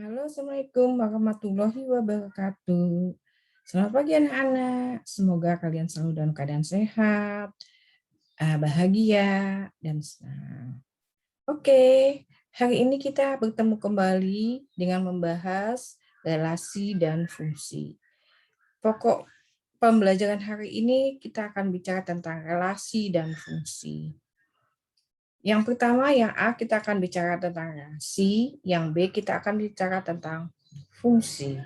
Halo, Assalamualaikum warahmatullahi wabarakatuh. Selamat pagi anak-anak. Semoga kalian selalu dalam keadaan sehat, bahagia, dan senang. Oke, hari ini kita bertemu kembali dengan membahas relasi dan fungsi. Pokok pembelajaran hari ini kita akan bicara tentang relasi dan fungsi. Yang pertama, yang A, kita akan bicara tentang relasi. Yang B, kita akan bicara tentang fungsi.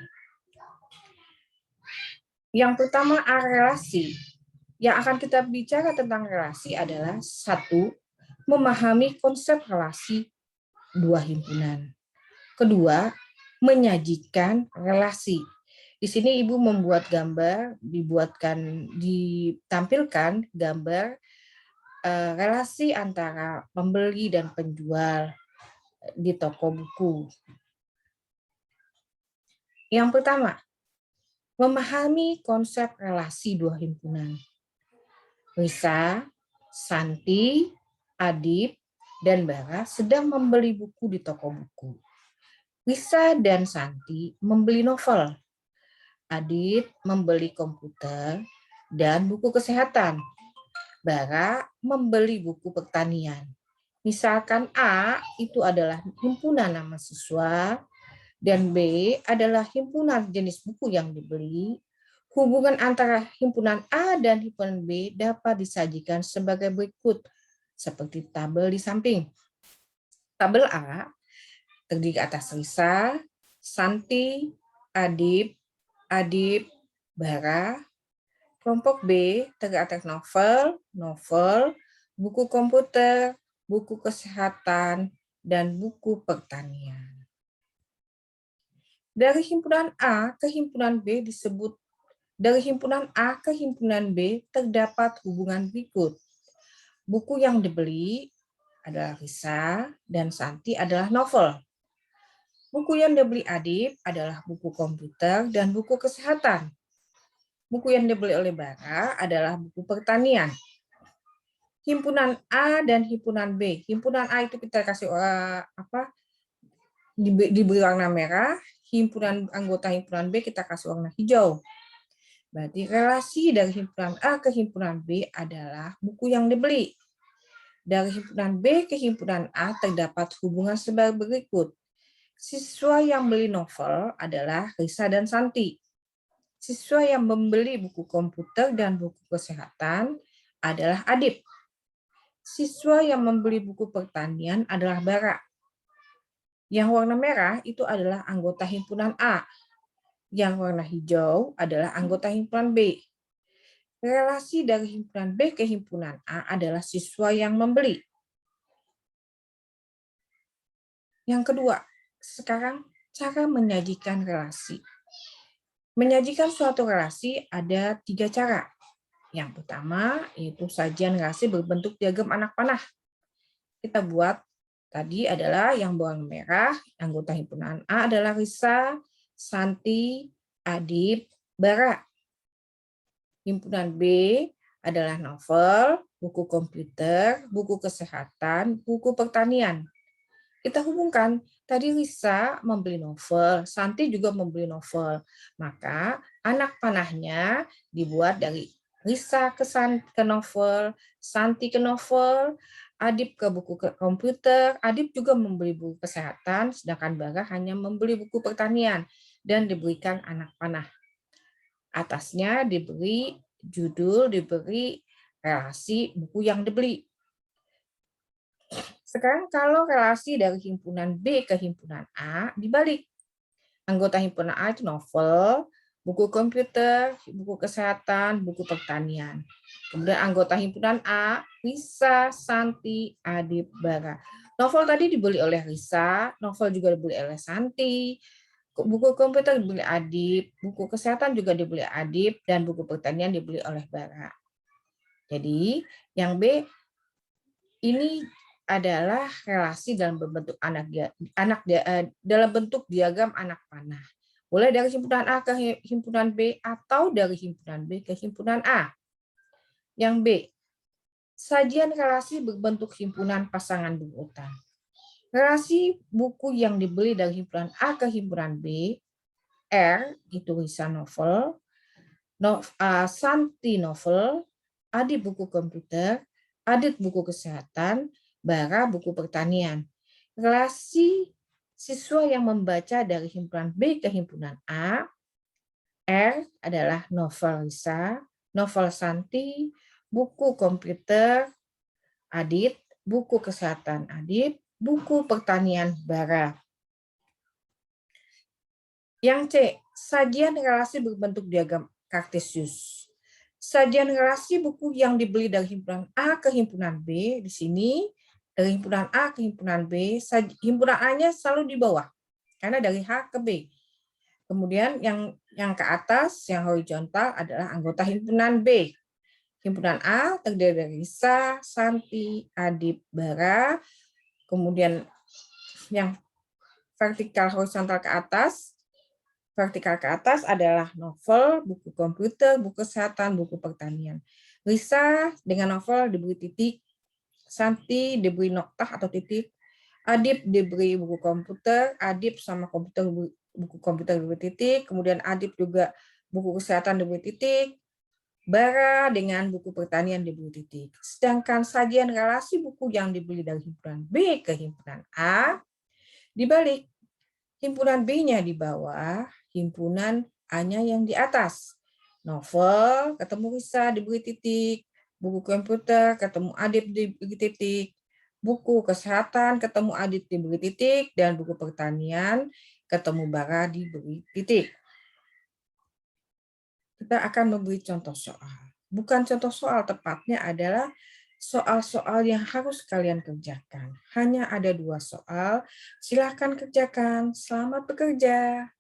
Yang pertama, A, relasi. Yang akan kita bicara tentang relasi adalah satu, memahami konsep relasi dua himpunan. Kedua, menyajikan relasi. Di sini Ibu membuat gambar, ditampilkan gambar relasi antara pembeli dan penjual di toko buku. Yang pertama, memahami konsep relasi dua himpunan. Risa, Santi, Adib, dan Bara sedang membeli buku di toko buku. Risa dan Santi membeli novel. Adib membeli komputer dan buku kesehatan. Bara membeli buku pertanian. Misalkan A itu adalah himpunan nama siswa, dan B adalah himpunan jenis buku yang dibeli. Hubungan antara himpunan A dan himpunan B dapat disajikan sebagai berikut, seperti tabel di samping. Tabel A terdiri atas Risa, Santi, Adib, Bara. Kelompok B terdiri atas novel, buku komputer, buku kesehatan, dan buku pertanian. Dari himpunan A ke himpunan B terdapat hubungan berikut. Buku yang dibeli adalah Risa dan Santi adalah novel. Buku yang dibeli Adib adalah buku komputer dan buku kesehatan. Buku yang dibeli oleh Bara adalah buku pertanian. Himpunan A dan himpunan B. Himpunan A itu kita kasih diberi warna merah. Anggota himpunan B kita kasih warna hijau. Berarti relasi dari himpunan A ke himpunan B adalah buku yang dibeli. Dari himpunan B ke himpunan A terdapat hubungan sebagai berikut. Siswa yang beli novel adalah Risa dan Santi. Siswa yang membeli buku komputer dan buku kesehatan adalah Adib. Siswa yang membeli buku pertanian adalah Bara. Yang warna merah itu adalah anggota himpunan A. Yang warna hijau adalah anggota himpunan B. Relasi dari himpunan B ke himpunan A adalah siswa yang membeli. Yang kedua, sekarang cara menyajikan relasi. Menyajikan suatu relasi ada 3 cara. Yang pertama, yaitu sajian relasi berbentuk diagram anak panah. Kita buat tadi adalah yang berwarna merah, anggota himpunan A adalah Risa, Santi, Adib, Bara. Himpunan B adalah novel, buku komputer, buku kesehatan, buku pertanian. Kita hubungkan, tadi Risa membeli novel, Santi juga membeli novel. Maka anak panahnya dibuat dari Risa ke novel, Santi ke novel, Adib ke buku komputer, Adib juga membeli buku kesehatan, sedangkan Bara hanya membeli buku pertanian dan diberikan anak panah. Atasnya diberi judul, diberi relasi buku yang dibeli. Sekarang kalau relasi dari himpunan B ke himpunan A dibalik. Anggota himpunan A itu novel, buku komputer, buku kesehatan, buku pertanian. Kemudian anggota himpunan A, Risa, Santi, Adib, Bara. Novel tadi dibeli oleh Risa, novel juga dibeli oleh Santi, buku komputer dibeli Adib, buku kesehatan juga dibeli Adib, dan buku pertanian dibeli oleh Bara. Jadi yang B ini adalah relasi dalam bentuk dalam bentuk diagram anak panah. Boleh dari himpunan A ke himpunan B atau dari himpunan B ke himpunan A. Yang B, sajian relasi berbentuk himpunan pasangan berurutan. Relasi buku yang dibeli dari himpunan A ke himpunan B, R itu Risa novel, Santi novel, Adit buku komputer, Adit buku kesehatan, Bara buku pertanian. Relasi siswa yang membaca dari himpunan B ke himpunan A, R adalah novel Risa, novel Santi, buku komputer Adit, buku kesehatan Adit, buku pertanian Bara. Yang C, sajian relasi berbentuk diagram Kartesius. Sajian relasi buku yang dibeli dari himpunan A ke himpunan B, di sini dari himpunan A ke himpunan B, himpunan A-nya selalu di bawah, karena dari H ke B. Kemudian yang ke atas, yang horizontal adalah anggota himpunan B. Himpunan A terdiri dari Risa, Santi, Adib, Bara. Kemudian yang vertikal horizontal ke atas, adalah novel, buku komputer, buku kesehatan, buku pertanian. Risa dengan novel diberi titik, Santi diberi noktah atau titik, Adib diberi buku komputer, Adib sama komputer buku komputer diberi titik, kemudian Adib juga buku kesehatan diberi titik, Bara dengan buku pertanian diberi titik. Sedangkan sajian relasi buku yang dibeli dari himpunan B ke himpunan A dibalik. Himpunan B-nya di bawah, himpunan A-nya yang di atas. Novel ketemu Risa diberi titik, buku komputer ketemu Adib diberi titik, buku kesehatan ketemu Adib diberi titik, dan buku pertanian ketemu Bara diberi titik. Kita akan memberi contoh soal. Bukan contoh soal, tepatnya adalah soal-soal yang harus kalian kerjakan. Hanya ada 2 soal. Silahkan kerjakan. Selamat bekerja.